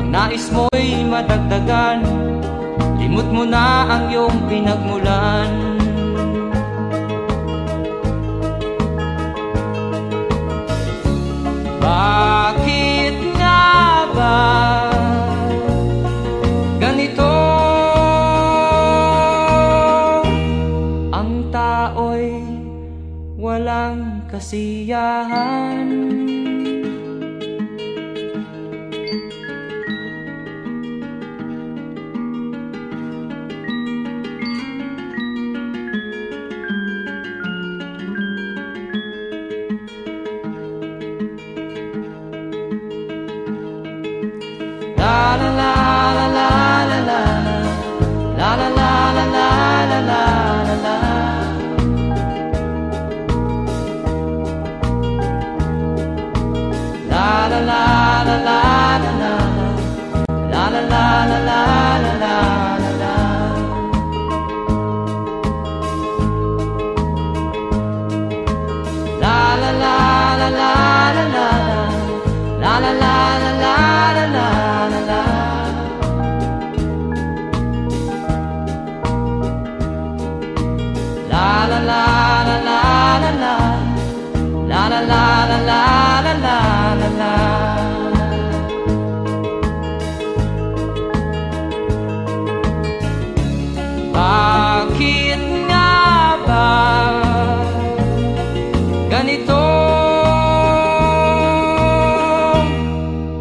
nais mo'y madagdagan, limot mo na ang iyong pinagmulan. Bakit nga ba ganito? Ang tao'y walang kasiyahan. Bakit nga ba ganito?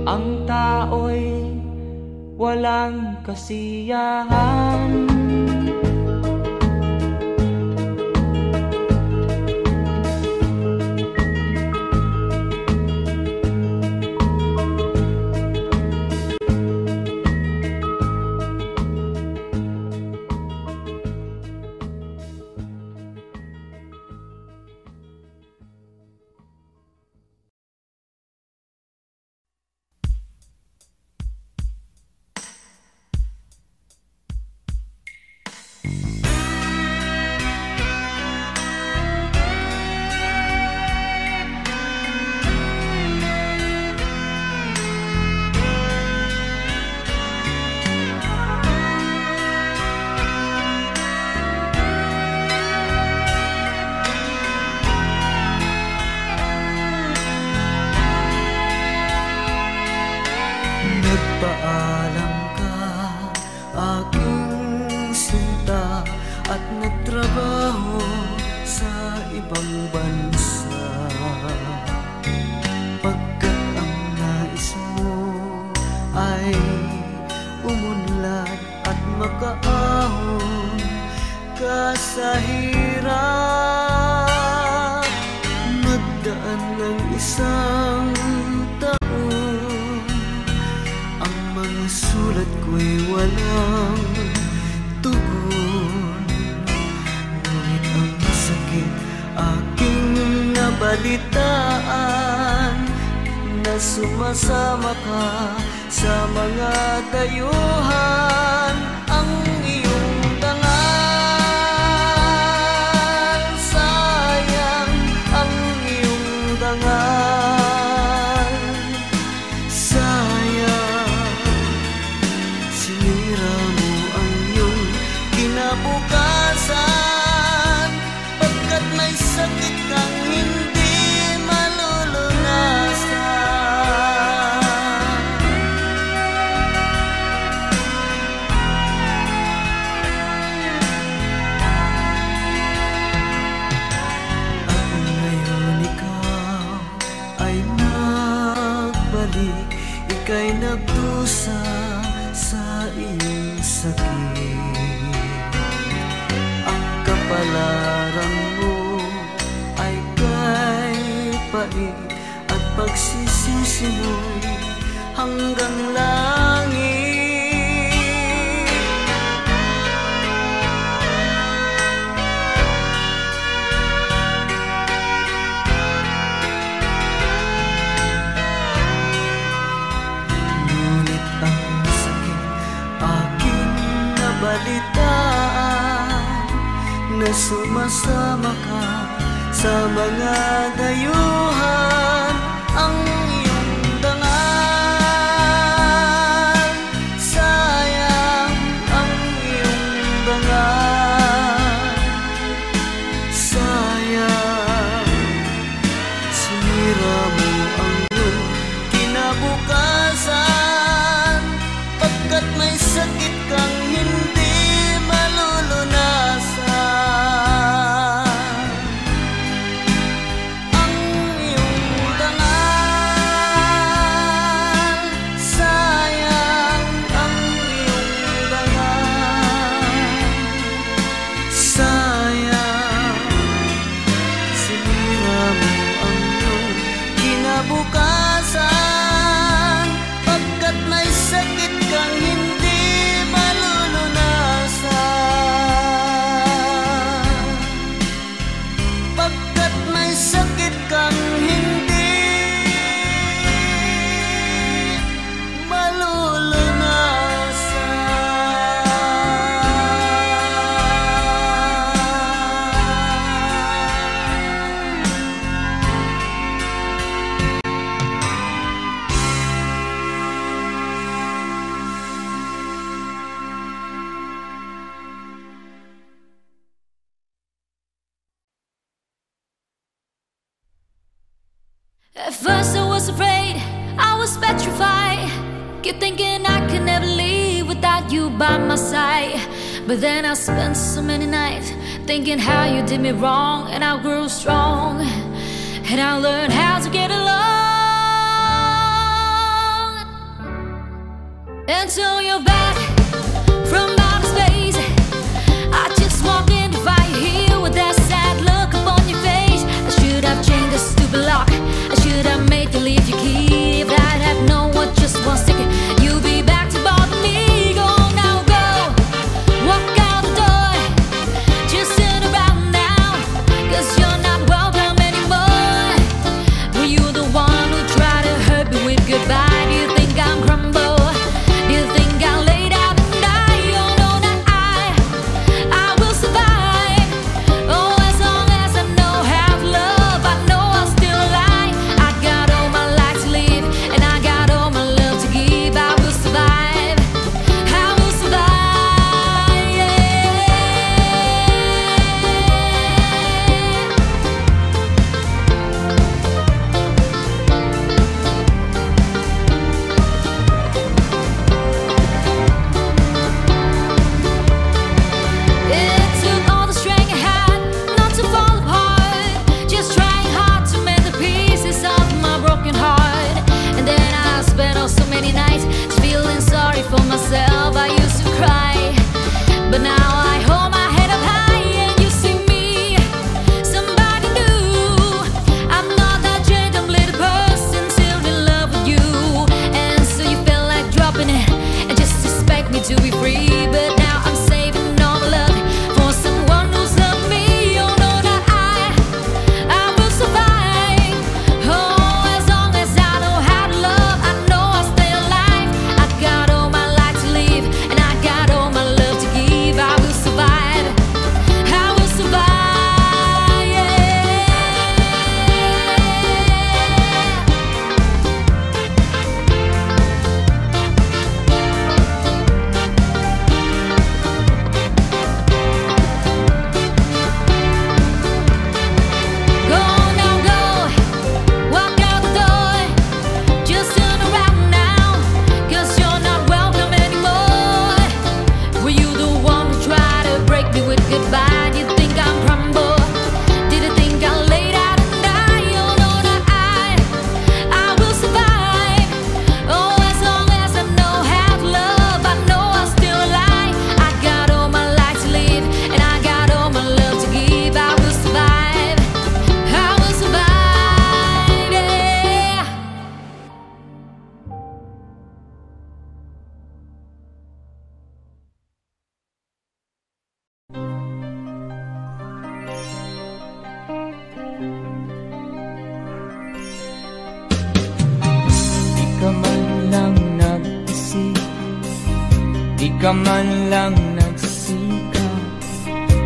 Ang tao'y walang kasiyahan. Nagpaalam ka, aking sinta, at nagtrabaho sa ibang bansa. Pagkat ang nais mo ay umunlad at makaahon ka sa hirap. Nagdaan ng isang sulat ko'y walang tugon, ngunit ang sakit aking nabalitaan, na sumasama ka sa mga dayuhan. Ang iyong dangal, sayang ang iyong dangal, bukasan, pagkat may sakit kang hindi malulunasan. Ako ngayon ikaw ay nagbalik, ika'y nagdusa sa iyong sakit. Kapalaran mo ay kay pait, at pagsisisi mo'y hanggang langit. Ngunit ang sakit aking nabalitaan, na sumasama ka sa mga dayuhan. Ang iyong dangal, At first I was afraid, I was petrified. Keep thinking I could never leave without you by my side. But then I spent so many nights thinking how you did me wrong, and I grew strong, and I learned how to get along. Until you're back from outer space, I just walked in to find you here with that sad look upon your face. I should have changed the stupid lock, I should have made you leave your key. If I'd have known what just one second you'll be back to bother me. Go now, go, walk out the door, just turn around now, 'cause you're not welcome anymore. Were you the one who tried to hurt me with goodbye? Do you think I'm crumble? Do you think I'll lay down and die? Oh no, not I will survive. Oh, as long as I know how to love, I know I'll still alive. I got all my life to live, and I got all my love to give. I will survive, I will survive, yeah. It took all the strength I had not to fall apart, just trying hard to mend the pieces of my broken heart. And then I spent oh so many nights feeling sorry for myself. I used to cry, but now I hold my head up high and you see me, somebody new. I'm not that gentle little person still in love with you. And so you felt like dropping it and just expect me to be free. But now I'm saving all my love for someone who's loved me. Oh no, not I will survive. Oh, as long as I know how to love, I know I'll stay alive. I got all my life to live, and I got all my love to give. I will survive, I will survive, yeah. Go now, go, walk out the door, just turn around now, 'cause you're not welcome anymore. Were you the one who tried to break me with goodbye? Do you think I'm crumble? Did you think I'll lay down and die? Oh no, not I will survive. Oh, as long as I know how to love, I know I'll still alive. I got all my life to live, and I got all my love to give. I will survive, I will survive, yeah. Di ka man lang nag-isip, di ka man lang nagsika.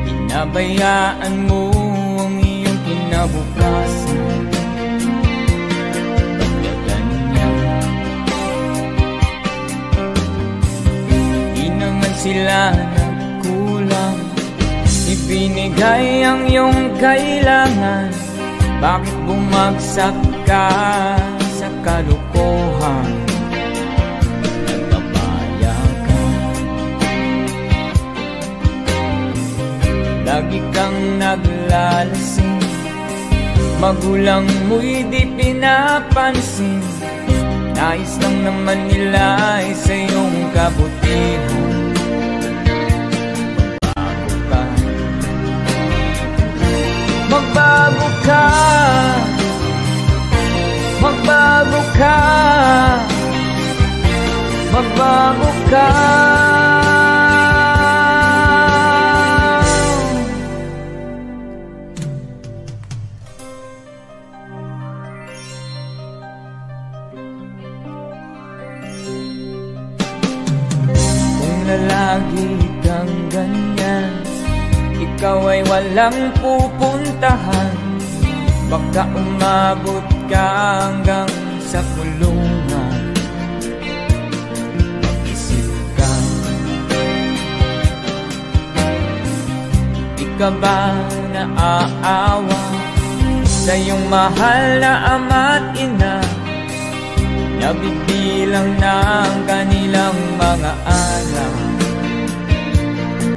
Pinabayaan mo ang iyong kinabukasan. Bakit ganyan? Di naman sila nagkulang, ibinigay ang iyong kailangan. Bakit bumagsak ka sa kalokohan? Nagpapaya ka, lagi kang naglalasing, magulang mo'y di pinapansin. Nais lang naman nila ay sa iyong kabutihan. Magbago ka, magbago ka, magbago ka. Kung lalagi kang ganyan, ikaw ay walang pupuntahan. Baka umabot ka hanggang sa kulungan. Mag-isip ka, di ka ba naaawa sa iyong mahal na ama't ina, nabibilang na ang kanilang mga araw.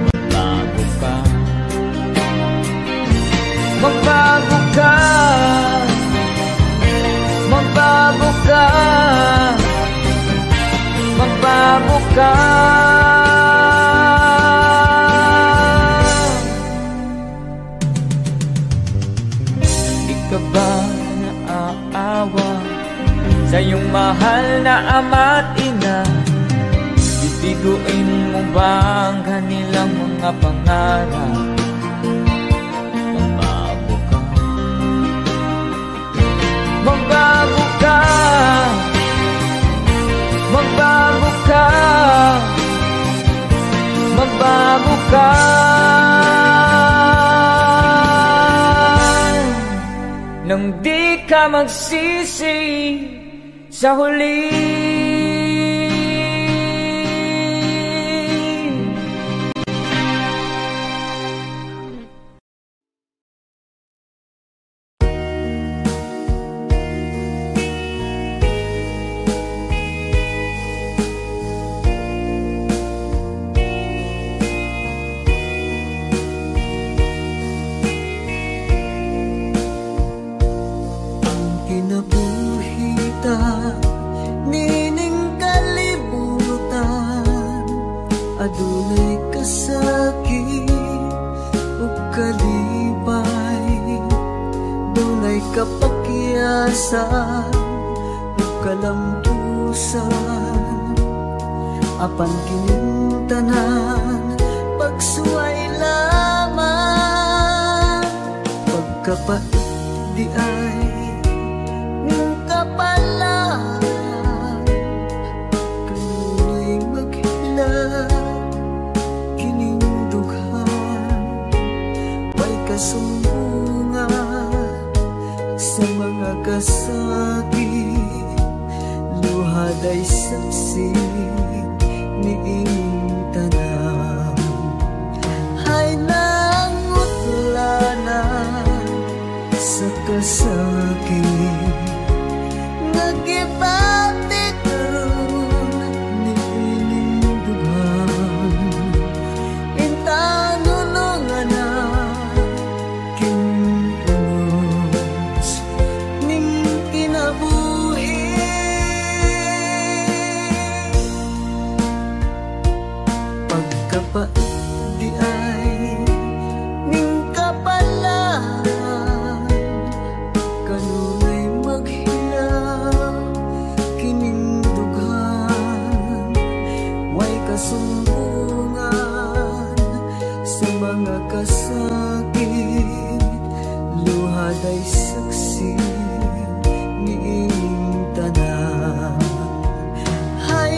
Magbago ka, magbago ka, magbago ka, magbago ka. Di ka ba naaawa sa iyong mahal na ama't ina? Bibiguin mo ba ang kanilang mga pangarap? Magbago ka, magbago ka, magbago ka, magbago ka. Nang di ka magsisi sa huli. Adunay kasakit o kalibay, dunay kapakyasan o kalampusan, apan kining tanan pagsuway lamang, pagkapait di ay ng kapalan, kanunay maghilak kasumbungan sa mga kasakit, luhad ay saksi ni inyong tanan. Hay nangutlanan sa kasakit, nagibati karon ni inyong dugan, intanunungan na pagkapait di ay ning kapalan, kanunay maghilaw kining dughan, way kasumbungan sa mga kasakit, luhad ay saksi ni inyong tanan. Hay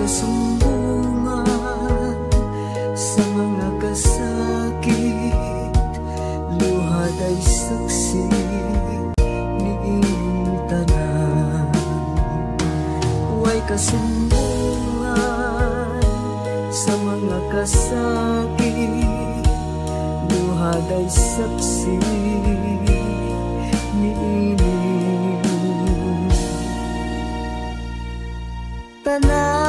kasumbungan sa mga kasakit, luhad ay saksi ni inyong tanan. Way kasumbungan sa mga kasakit, luhad ay saksi ni inyong tanan.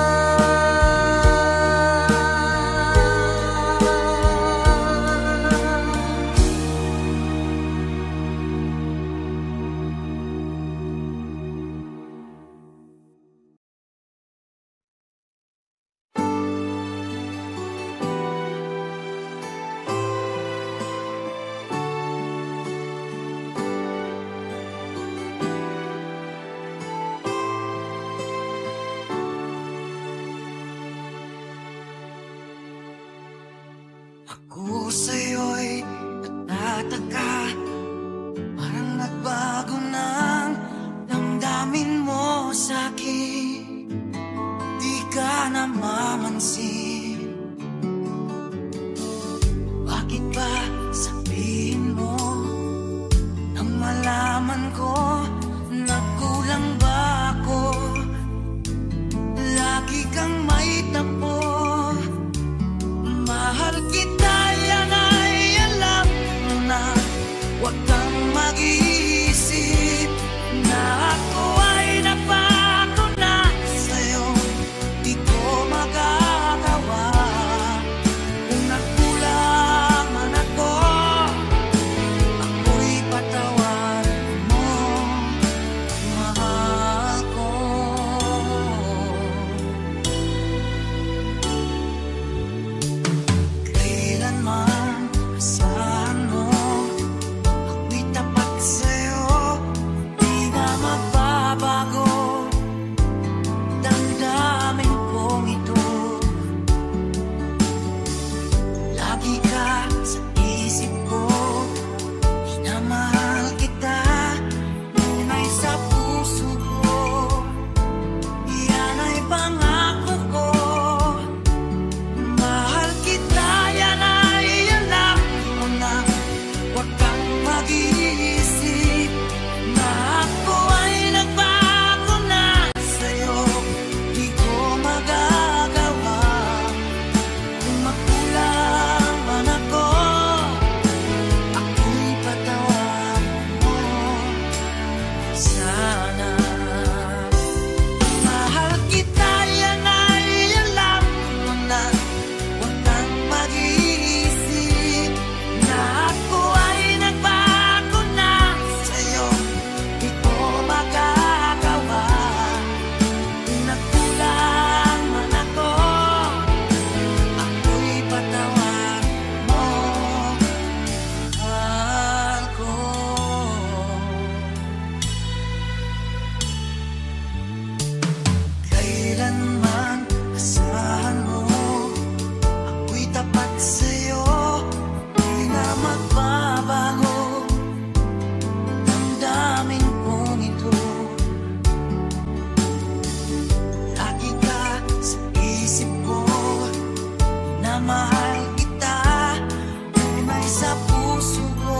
sa puso ko.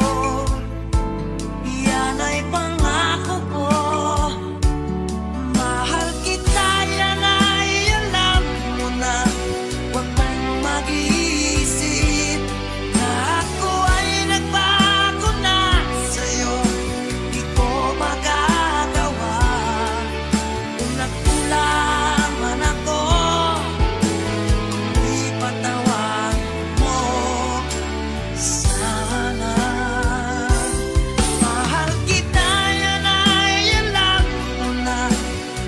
Yan ay pangako ko. Mahal kita, yan ay alam mo na. Huwag kang mag-iisip na ako ay nagbago na sa'yo. Di ko magagawa kung nagkulang man ako. Ipatawan mo sana. Mahal kita, yan ay alam mo na.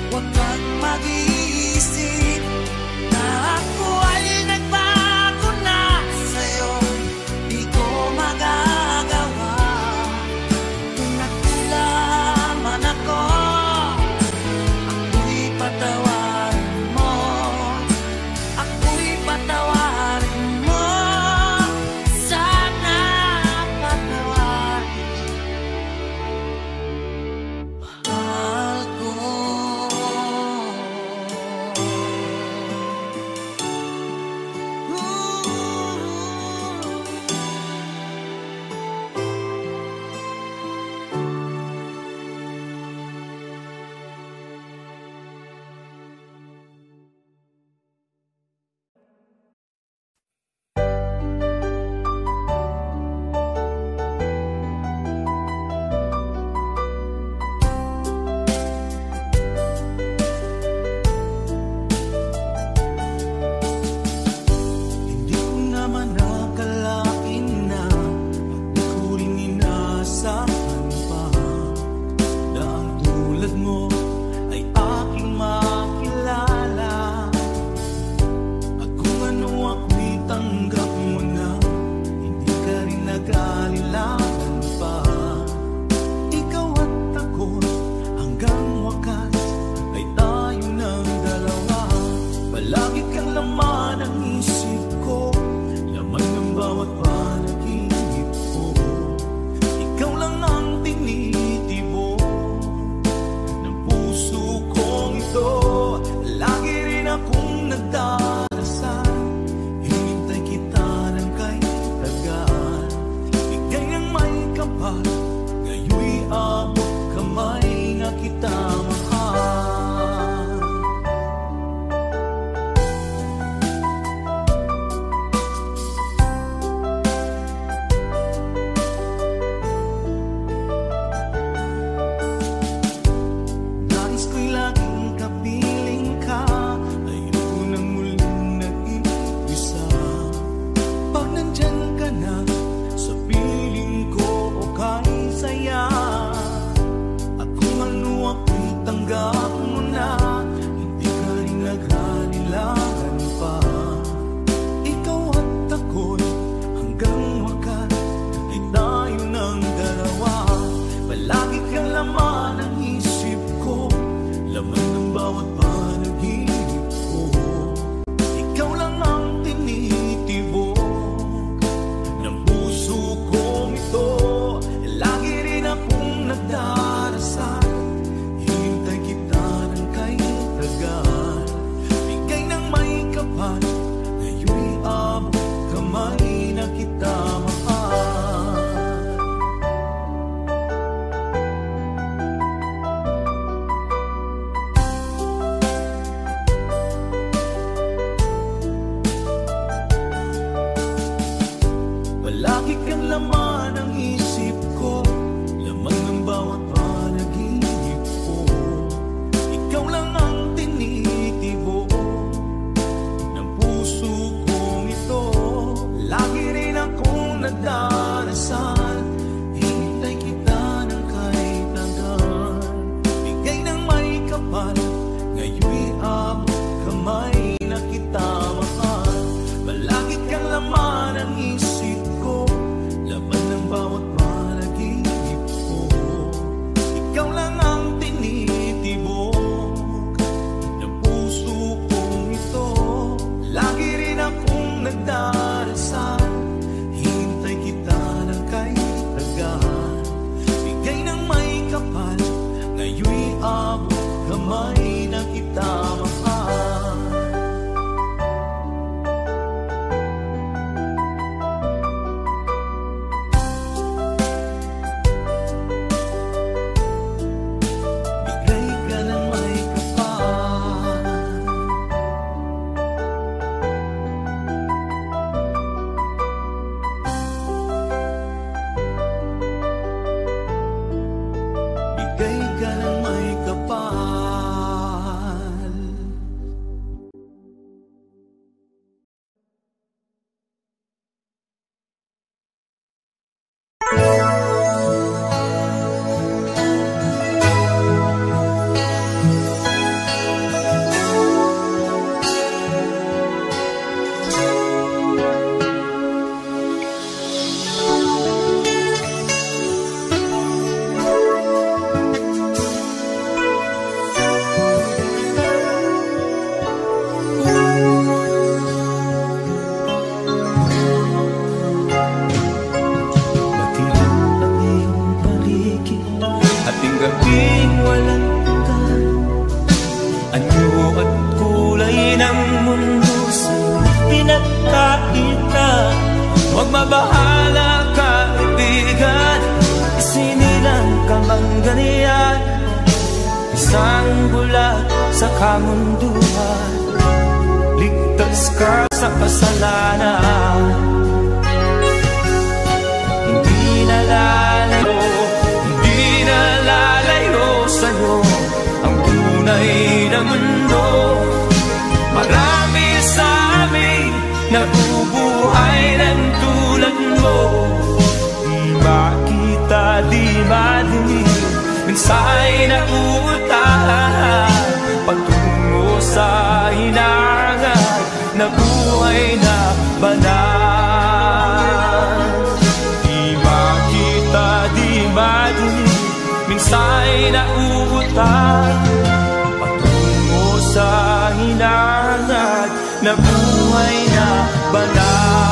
Huwag kang mag-iisip na ako ay nagbago na sa'yo. Di ko magagawa kung nagkulang man ako. Ako'y patawarin mo. Ako'y patawarin mo. Sana patawarin mahal ko. Hindi ko naman akalain na di ko rin inaasahan pa na ang tulad mo ay aking makilala. At kung ano ako'y tanggap mo na, hindi ka rin nag-alilangan pa. Ikaw at ako hanggang wakas ay tayo ng dalawa. Palagi kang laman ng isip ko, laman ng bawat panaginip ko. Ikaw lang ang tinitibok ng puso kong ito. Lagi rin akong nagdarasal, hinintay kita ng kahit tagal. Bigay ng may kapal, ngayon'y abot kamay na kita mahal. Nais ko'y laging kapiling ka, ayoko nang muling nag-iisa. Pag nandyan ka na sa piling ko o kay saya, at kung ano ako'y tanggap mo na, hindi ka rin nag-alilangan pa. Ikaw at ako'y hanggang wakas ay tayo ng dalawa. Palagi kang laman ng isip ko, laman ng bawat panaginip ko. Ikaw lang ang tinitibok ng puso kong ito. Lagi rin akong nagdarasal, hinintay kita ng kahit tagal. Bigay ng may kapal, ngayon'y abot kamay na kita mahal. Palagi kang laman ng isip ko, laman ng bawat panaginip ko. Ikaw lang ang tinitibok ng puso kong ito. Lagi rin akong nagdarasal, hinintay kita ng kahit tagal. Bigay ng may kapal, ngayon'y abot kamay na kita mahal. Palagi kang laman ng isip ko, laman ng bawat panaginip ko. sa kamunduhan, ligtas ka sa kasalanan. Hindi nalalayo sa'yo ang tunay na mundo. Marami sa amin nabubuhay ng tulad mo. Di makita, di madinig, minsa'y nauutahan patungo sa hinangan na buhay na banal. Di makita, di madinig, minsa'y nauutahan patungo sa hinangan na buhay na banal.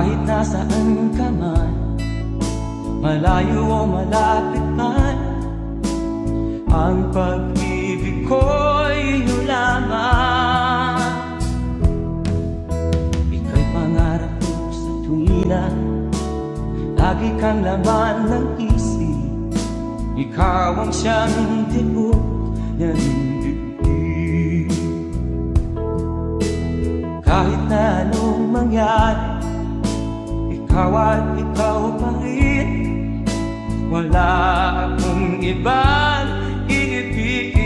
Kahit nasaan ka man, malayo o malapit man, ang pag-ibig ko'y iyo lamang. Ika'y pangarap ko sa tuwina, lagi kang laman ng isip. Ikaw ang siyang tibok ng dibdib. Kahit na anong mangyari, ikaw at ikaw pa rin. Wala akong ibang iibigin.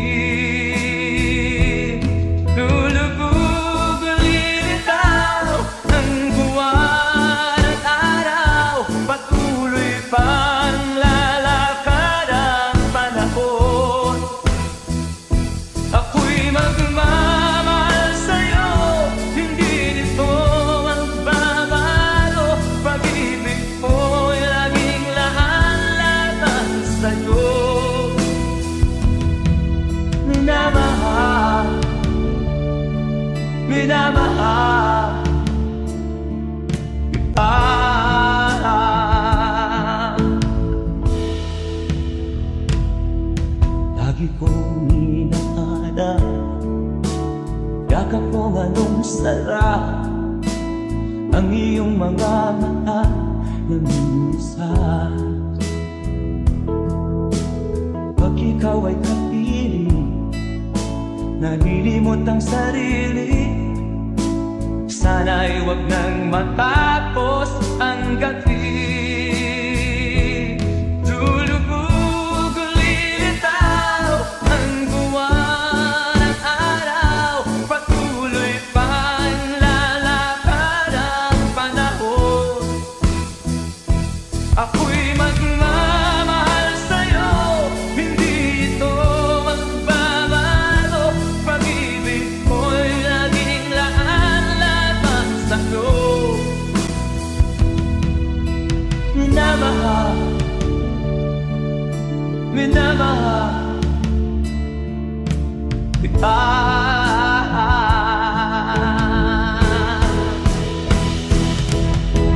Lulubog ulilitaw ang buwan at araw, patuloy pang lalakad ang panahon. Ako'y magmamahal sa'yo, hindi nito magbabago. Pag-ibig ko'y laging lahat-lahat sa'yo. Minamahal, minamahal kita. Lagi kong inaada, yakap mo anong sarap, ang iyong mga mata na minsan. Pag ikaw ay kapiling, nalilimot ang sarili. Sana'y wag nang matapos ang gabi. Lulubog ulilitaw ang buwan at araw, patuloy pang lalakad ang panahon. Ako'y magmamahal sa'yo, hindi ito magbabago. Pag-ibig ko'y laging lahat-lahat sa'yo. Minamahal, minamahal kita.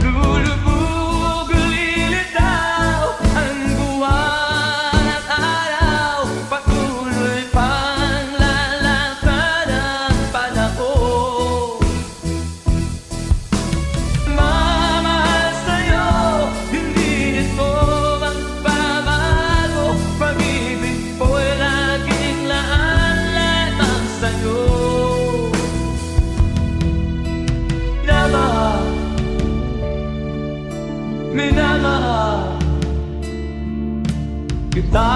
Lulubog ulilitaw ang buwan at araw, patuloy pang lalakad ang panahon. Mamahal sa'yo, hindi nito magbabago. Pag-ibig ko'y laging lahat-lahat sa'yo. Minamahal, minamahal kita.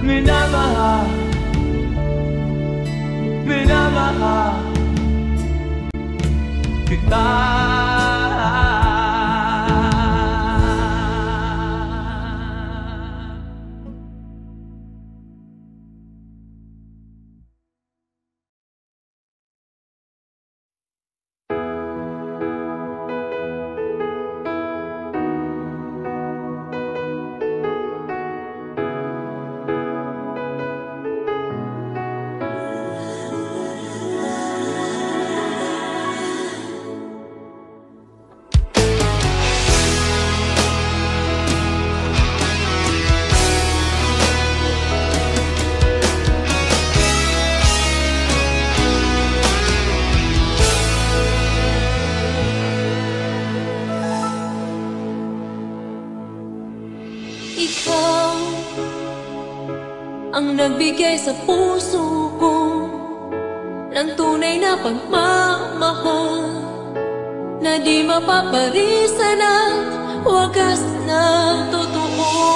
Minamahal, minamahal kita. Ikaw ang nagbigay sa puso ko ng tunay na pagmamahal, na di mapaparisan at wagas na totoo.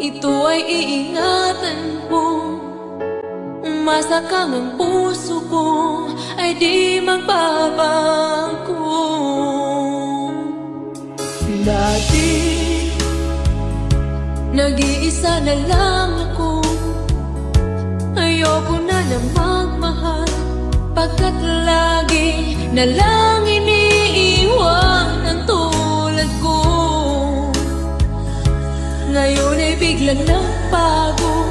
Ito ay iingatan ko, umasa kang ang puso ko ay di magbabago. Dati nag-iisa na lang ako, ayoko na magmahal, pagkat lagi na lang iniiwan ang tulad ko. Ngayon ay biglang nagbago,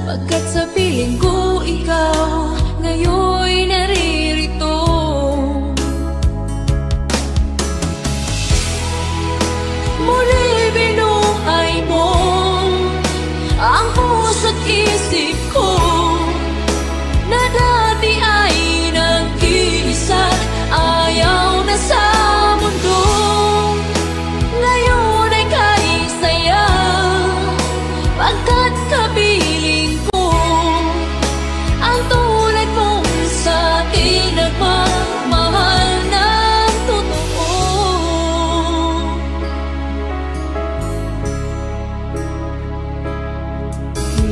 pagkat sa piling ko ikaw ngayon naririnig.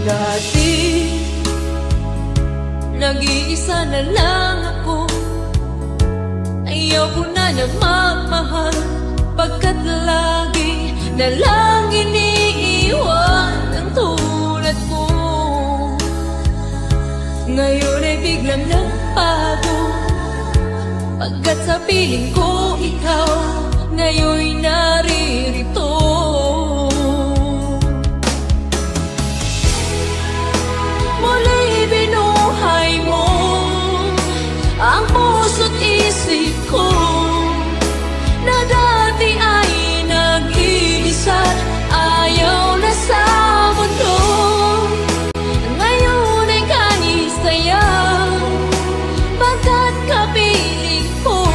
Dati nag-iisa na lang ako, ayaw ko na magmahal, pagkat lagi na lang iniiwan ang tulad ko. Ngayon ay biglang nagbago, pagkat sa piling ko ikaw ngayon'y naririto. Muli binuhay mo ang puso't isip ko, na dati ay nag-iisa, ayaw na sa mundo. Ngayon ay kanisaya, pagkat kapiling ko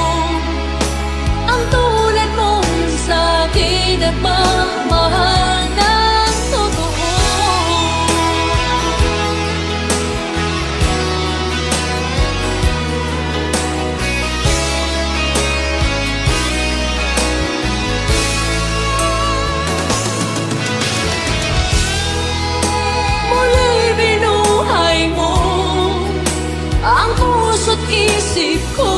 ang tulad mong sa'kin at mamahal ng totoo. Muli binuhay mo ang puso't isip ko,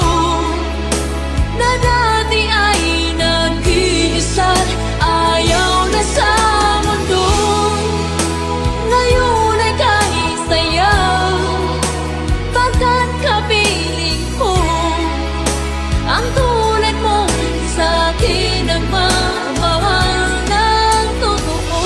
na dati ay nag-iisa, ayaw na sa mundo. Ngayon ay kanisaya, pagkat kapiling ko ang tulad mo sa'kin ang mamahal ng totoo.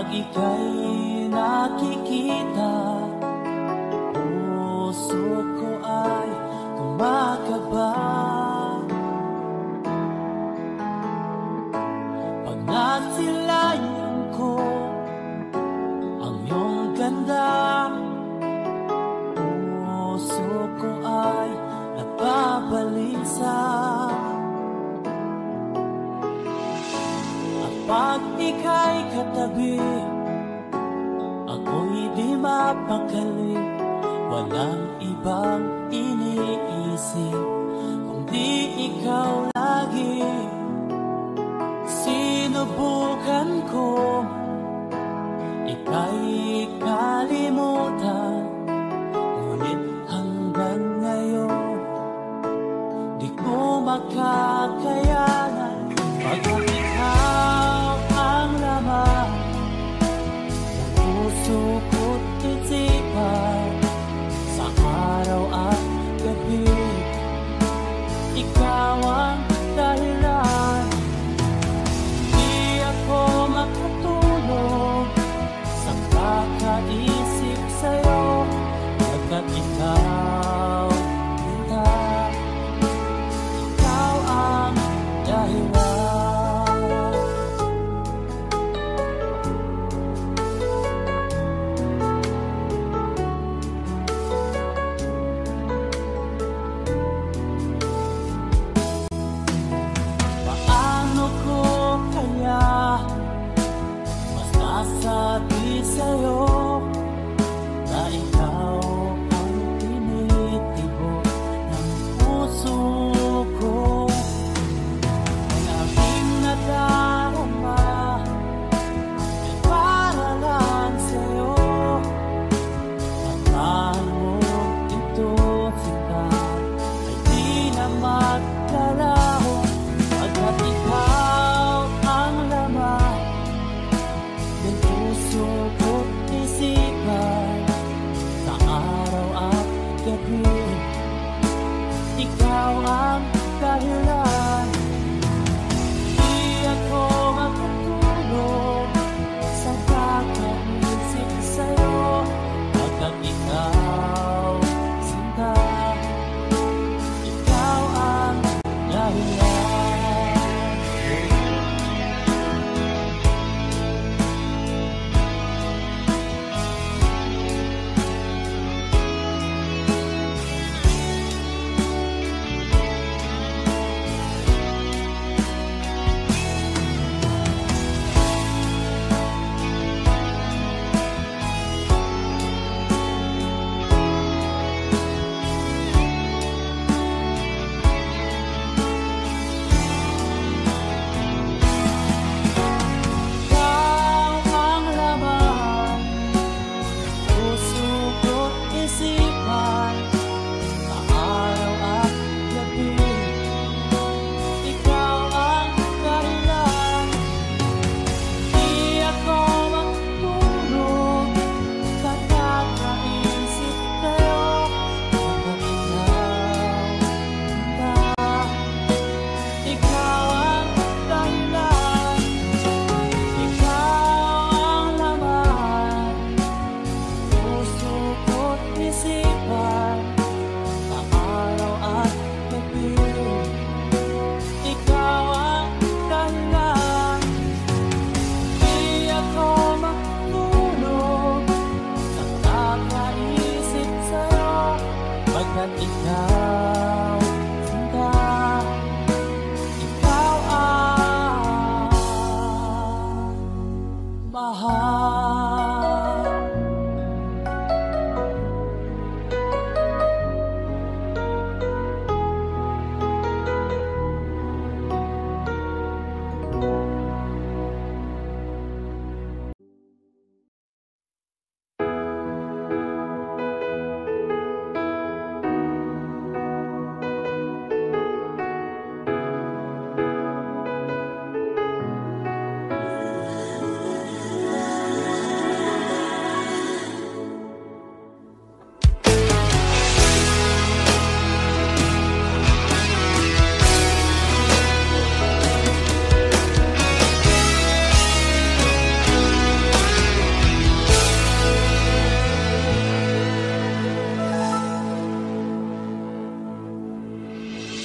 Pag ika'y nakikita, puso ko ay kumakaba. Pag nasilayan ko ang iyong ganda, puso ko ay nababalisa. At pag ika'y katabi, ako'y di mapakali. Walang ibang iniisip kundi ikaw lagi. Sinubukan ko ika'y kalimutan, ngunit hanggang ngayon di ko makakayanan. Pag ikaw ang laman ng puso ko't isipan, sa araw at gabi ikaw ang dahilan. Di ako makatulog sa kakaisip sa'yo.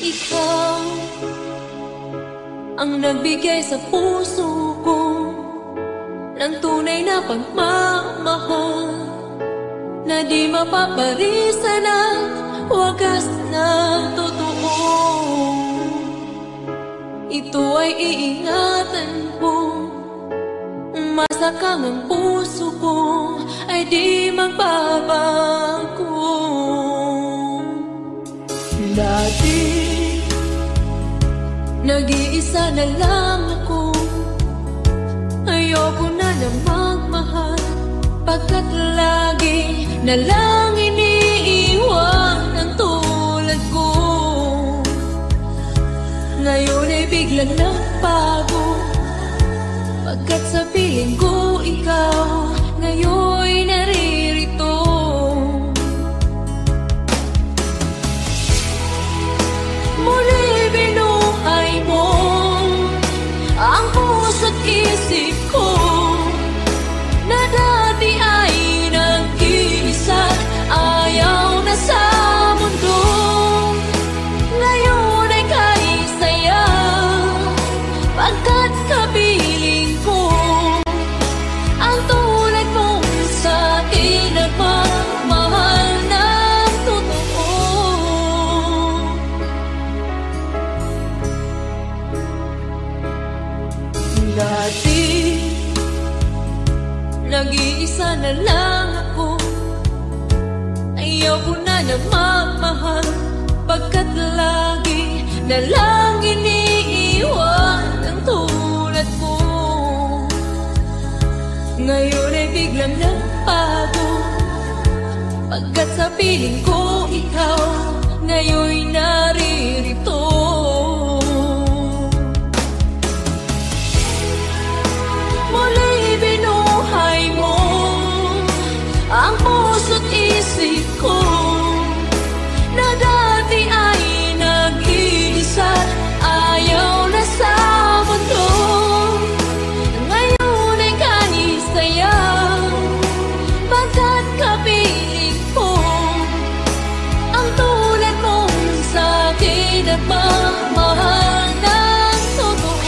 ikaw ang nagbigay sa puso ko ng tunay na pagmamahal na di mapaparisan at wagas na totoo. Ito ay iingatan ko, masakang ang puso ko ay di magbabago. Dati nag-iisa na lang ako, ayoko na na magmahal, pagkat lagi na lang iniiwan ang tulad ko. Ngayon ay biglang nagbago, pagkat sa piling ko ikaw ngayon'y naririto. Muli binuhay mo ang puso't isip ko na dati ay nag-iisa, ayaw na sa mundo. Ngayon ay kahit saya, pagkat kapiling ko ang tulad mong sa'kin nagmamahal ng totoo. Dati nag-iisa na lang ako, ayaw ko na magmahal, pagkat lagi na lang iniiwan ang tulad ko. Ngayon ay biglang nagbago, pagkat sa piling ko ikaw ngayon'y naririto. Muli binuhay mo ang puso't isip ko na dati ay nag-iisa, ayaw na sa mundo. Ngayon ay kahit saya, pagkat kapiling ko ang tulad mong sa'kin nagmamahal ng totoo.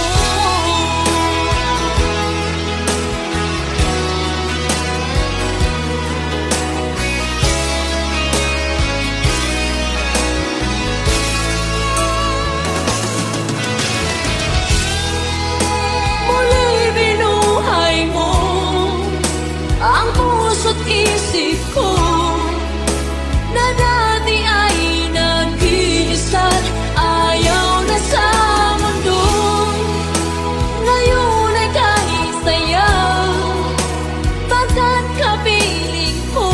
Ang puso't isip ko na dati ay nag-iisa, ayaw na sa mundo. Ngayon ay kahit saya, pagkat kapiling ko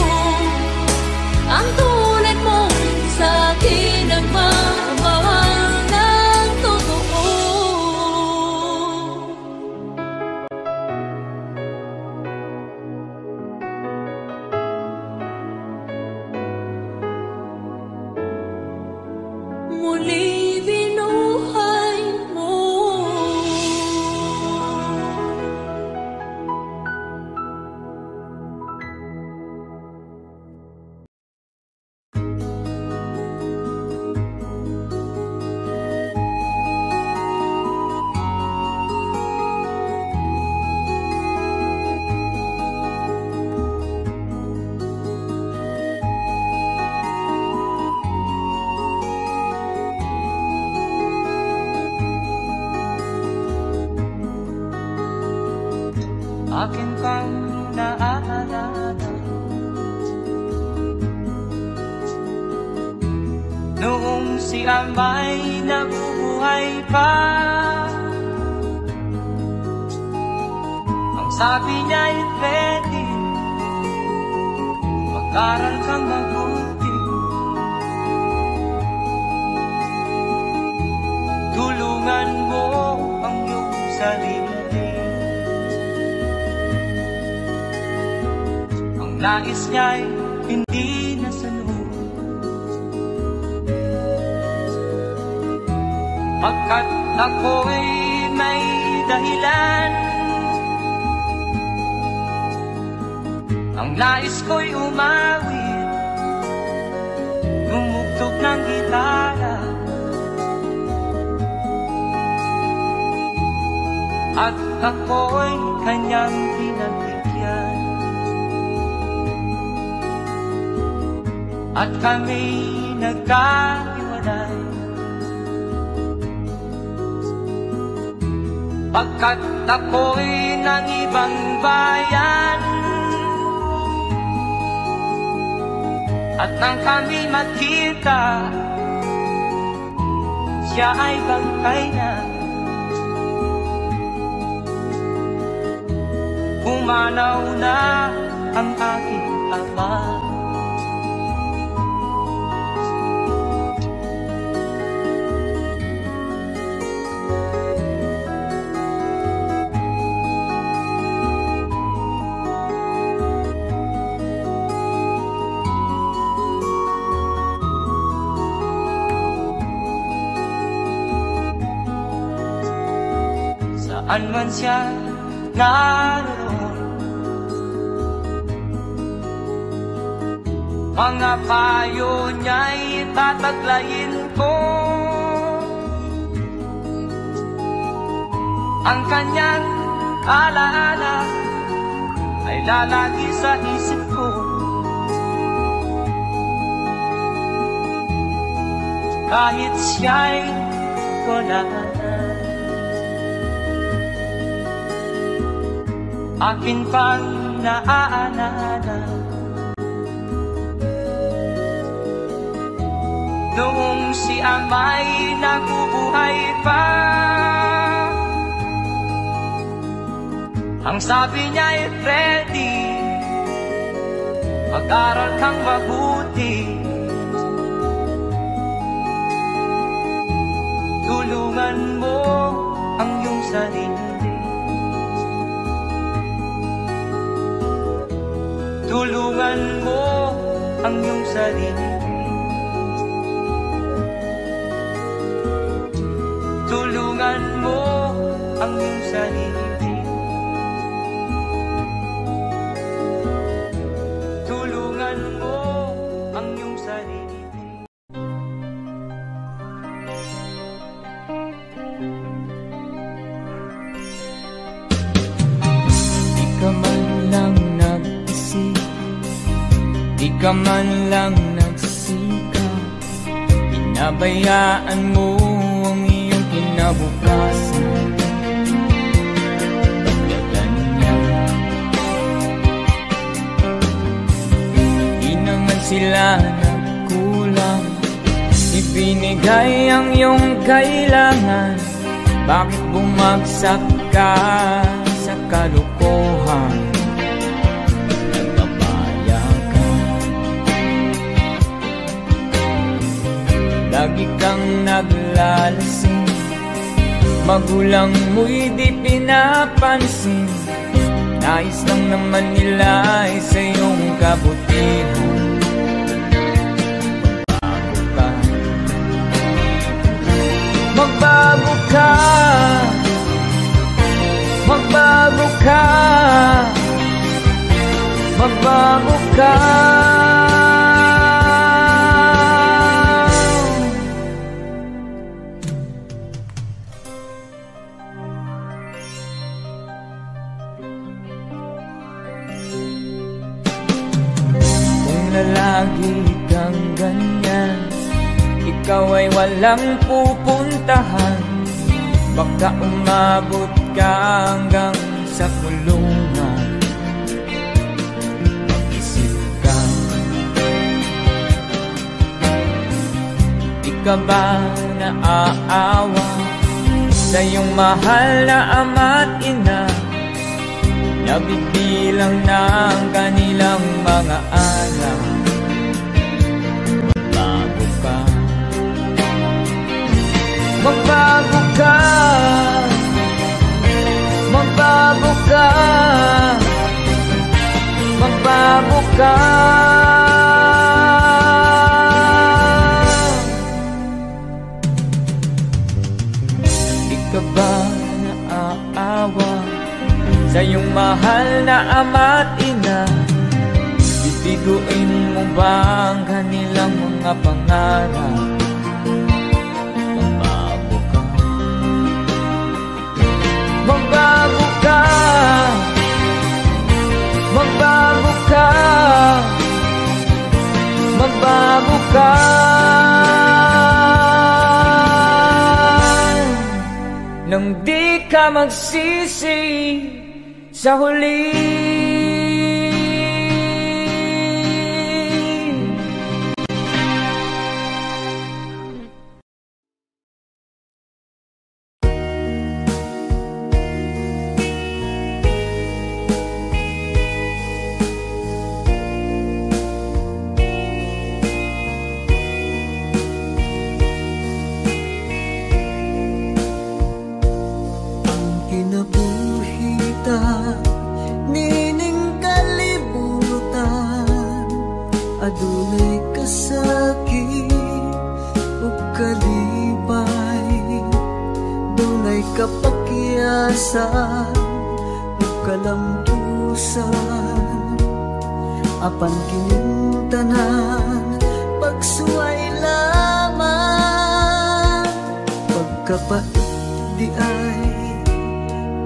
ang tulad mong sa'kin nagmamahal ng totoo. Muli binuhay mo. Akin kang naaalala noong si Amay nabubuhay pa. Ang sabi niya'y pwede mag-aral kang mabuti, tulungan mo ang iyong sarili. Nais niya'y hindi nasunod, pagkat ako'y may dahilan. Ang nais ko'y umawit, tumugtog ng gitara, at ako'y kanyang pinagbigyan. At kami nagkahiwalay, pagkat ako'y ng ibang bayan. At nang kami magkita, siya ay bangkay na. Pumanaw na ang aking ama. Saan man siya naroon, mga payo niya'y tataglayin ko. Ang kanyang alaala ay lalagi sa isip ko. Kahit siya'y wala na, akin pang naaalala noong si ama'y nabubuhay pa. Ang sabi niya'y Freddy, mag-aral kang mabuti, tulungan mo ang iyong sarili. Tulungan mo ang iyong sarili. Tulungan mo ang iyong sarili. Tulungan mo ang iyong sarili. Di ka man lang nag-isip, di ka man lang nagsika, pinabayaan mo ang iyong kinabukasan. Pagdagan niya, di naman sila nagkulang, ibinigay ang iyong kailangan. Bakit bumagsak ka sa kalukuhan? Lagi kang naglalasing, magulang mo'y di pinapansin. Nais lang naman nila ay sa iyong kabutihan. Magbago ka, magbago ka, magbago ka. Lagi kang ganyan, ikaw ay walang pupuntahan. Baka umabot ka hanggang sa kulungan. Mag-isip ka, di ka ba naaawa sa iyong mahal na ama't ina? Nabibilang na ang kanilang mga anak. Magbago ka, magbago ka, magbago ka, magbago ka. Di ka ba naaawa sa iyong mahal na ama't ina? Bibiguin mo ba ang kanilang mga pangarap? Magbago ka, magbago sana magbago ka. Nang di ka magsisi sa huli. Adunay kasakit o kalibay, dunay kapakyasan o kalampusan, apan kining tanan pagsuway lamang, pagkapait di ay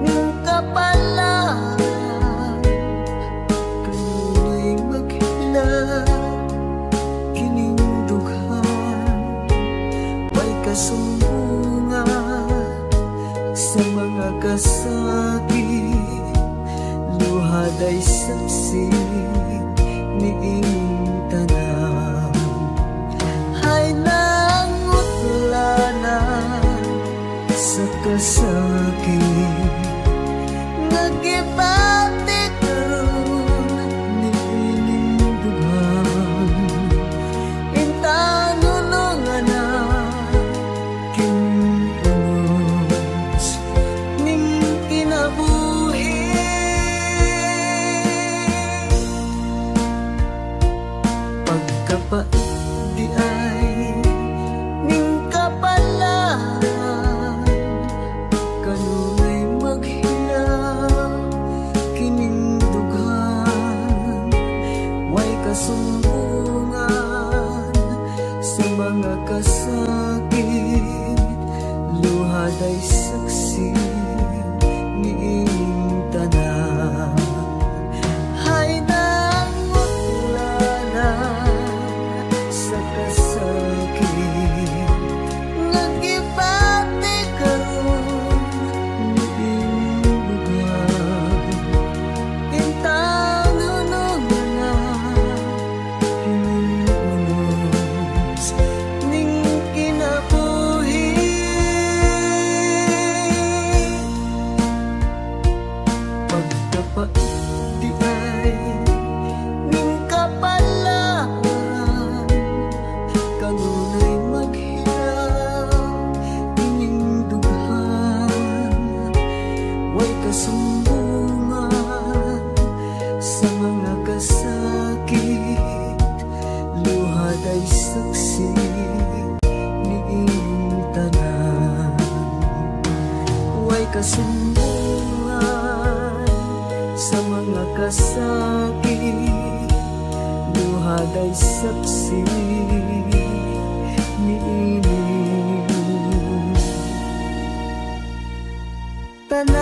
ng kapalan, kanunay maghilak kasumbungan sa mga kasakit, luhad ay saksi ni inyong tanan. Ay nangutlanan sa kasakit, nagibati karon ni inyong dugan, intanunungan na kapait di ay ning kapalan, kanunay maghilaw kining dughan, way kasumbungan sa mga kasakit, luhad ay saksi ni inyong tanan. Hay kasumbungan sa mga kasakit, luhad ay saksi ni inyong tanan.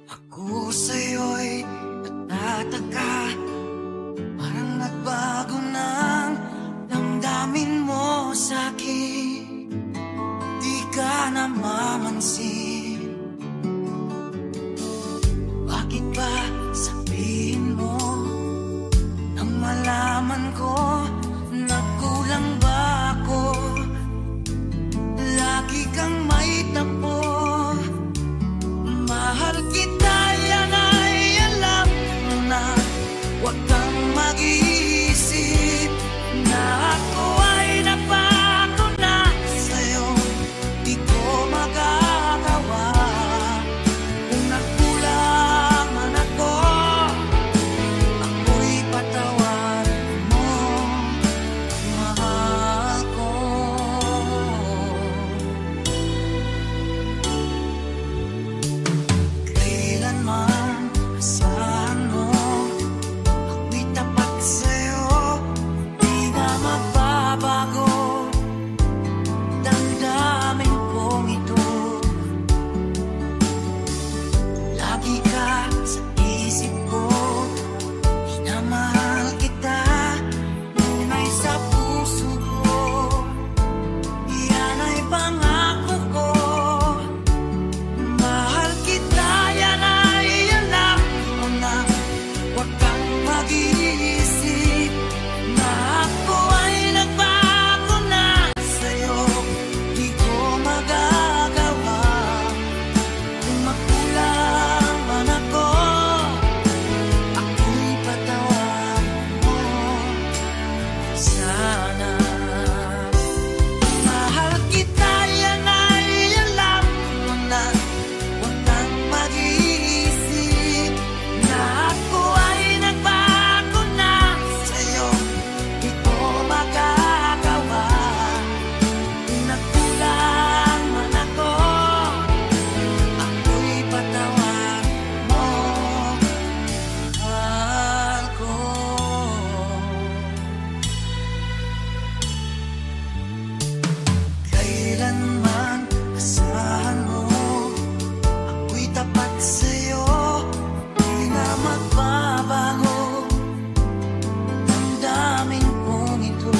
Ako sa'yo'y natataka, parang nagbago ng damdamin mo sa'kin, di ka namamansin. Bakit ba sabihin mo nang malaman ko nagkulang ba ako? Lagi kang may tapo, mahal kita, yan ay alam mo na. Huwag kang mag-iisip na ako ay napako na sa'yo, di ko magagawa. Huwag kang mag-iisip na ako ay nagbago na sa'yo. Di ko magagawa kung magkulang man ako. Ako'y patawan mo. Sana mahal kita, yan ay alam mo na. Huwag kang mag-iisip na ako ay nagbago na sa'yo. Di ko magagawa kung nagkulang man ako. Ako'y patawan mo, mahal ko. Kailanman asahan mo, ako'y tapat sa'yo. Di na magbabago ang daming kong ito.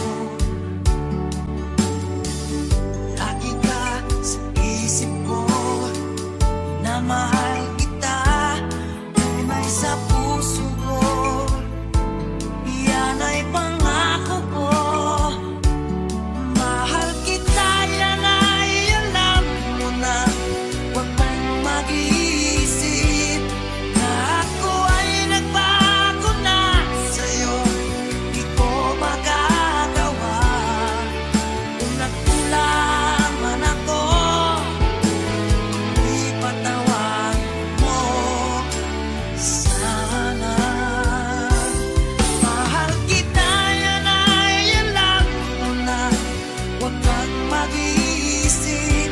Lagi ka sa isip ko, na mahal kita, tunay sa puso ko. Yan ay pangako ko. Mahal kita, yan ay alam mo na. Huwag kang mag-iisip na ako ay nagbago na sa'yo. Di ko magagawa kung nagkulang man ako. Ipatawan mo. Sana mahal kita, yan ay alam mo na. Huwag kang mag-iisip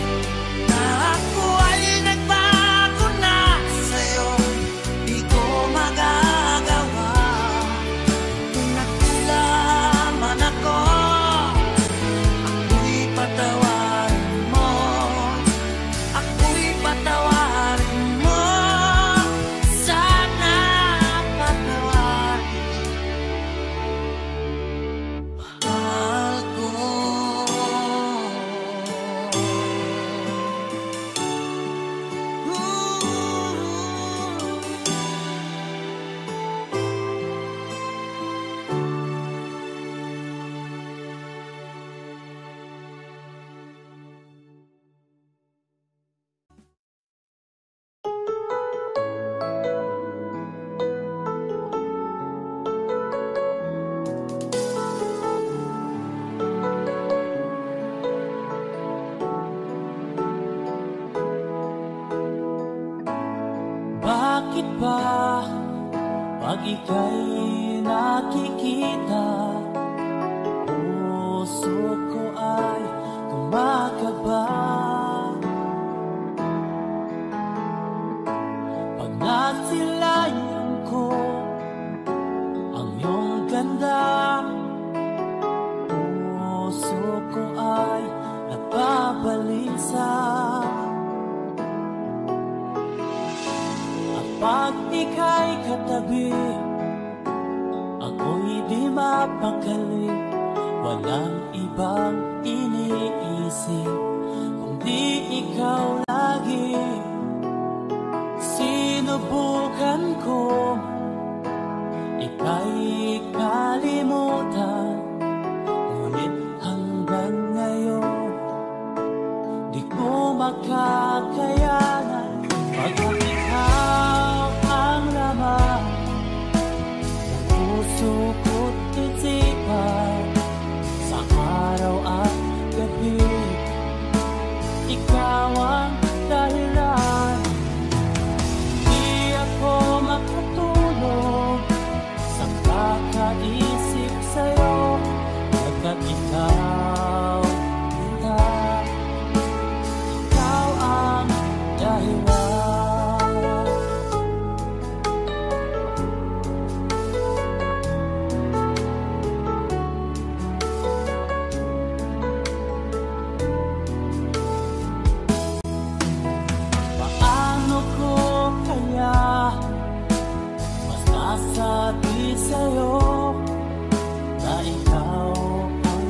na ako ay nagbago na sa'yo. Di ko magagawa kung nagkulang man ako. Ako'y patawarin mo. Ako'y patawarin mo. Sana patawarin mahal ko. Bakit ba pag ika'y nakikita, puso ko ay kumakaba? Pag nasilayan ko ang iyong ganda, puso ko ay nababalisa. Pag ika'y katabi, ako'y di mapakali. Walang ibang iniisip kundi ikaw lagi. Sinubukan ko ika'y kalimutan, ngunit hanggang ngayon di ko makakayanan. Pag ikaw ang laman ng puso ko't isipan, sa araw at gabi, ikaw ang dahilan. Di ako makatulog sa kakaisip sa'yo, pagkat ikaw kita, ikaw ang dahilan. Paano ko kaya masasabi sa'yo na ikaw ang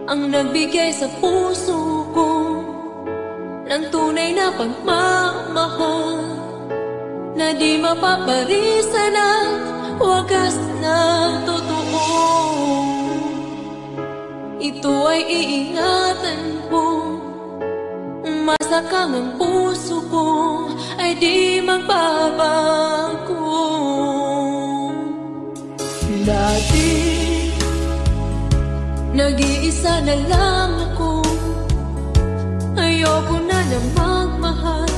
ang nagbigay sa puso ko ng tunay na pagmamahal na di mapaparisan at wagas na totoo. Ito ay iingatan ko, masakang ang puso ko ay di magbabago. Dati nag-iisa na lang ako, ayoko na na magmahal,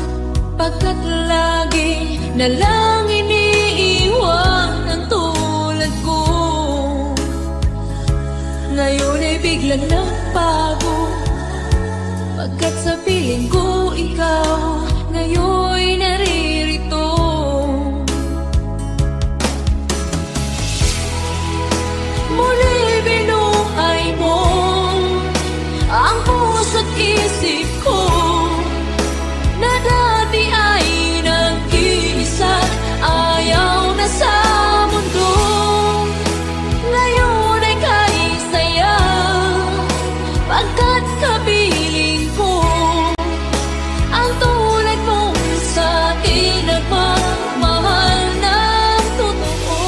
pagkat lagi na lang iniiwan ang tulad ko. Ngayon ay biglang nagbago, pagkat sa piling ko ikaw ngayon naririto. Muli binuhay mo ang puso't isip ko na dati ay nag-iisa, ayaw na sa mundo. Ngayon ay kay saya, pagkat kapiling ko ang tulad mong sa'kin nagmamahal ng totoo.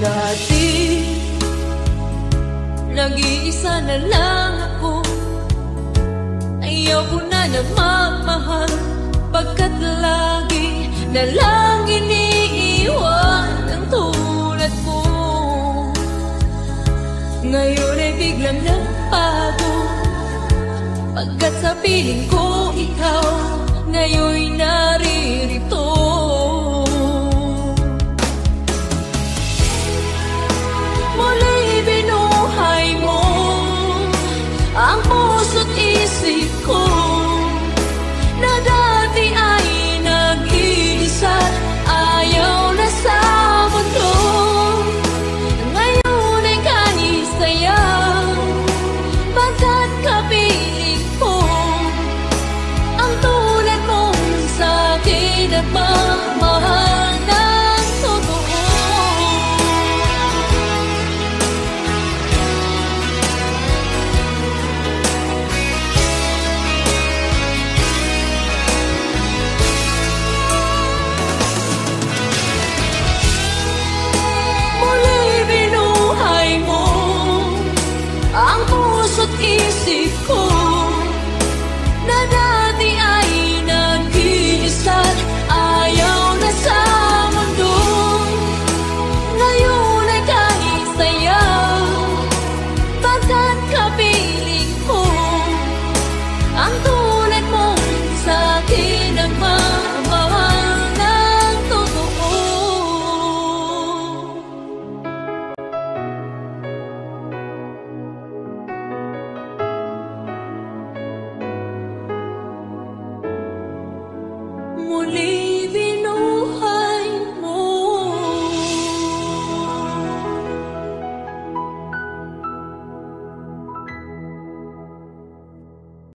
Dati nag-iisa na lang ako, ayaw ko na nagmamahal, pagkat lagi na lang iniiwan ang tulad ko. Ngayon ay biglang nagbago, pagkat sa piling ko ikaw ngayon naririto.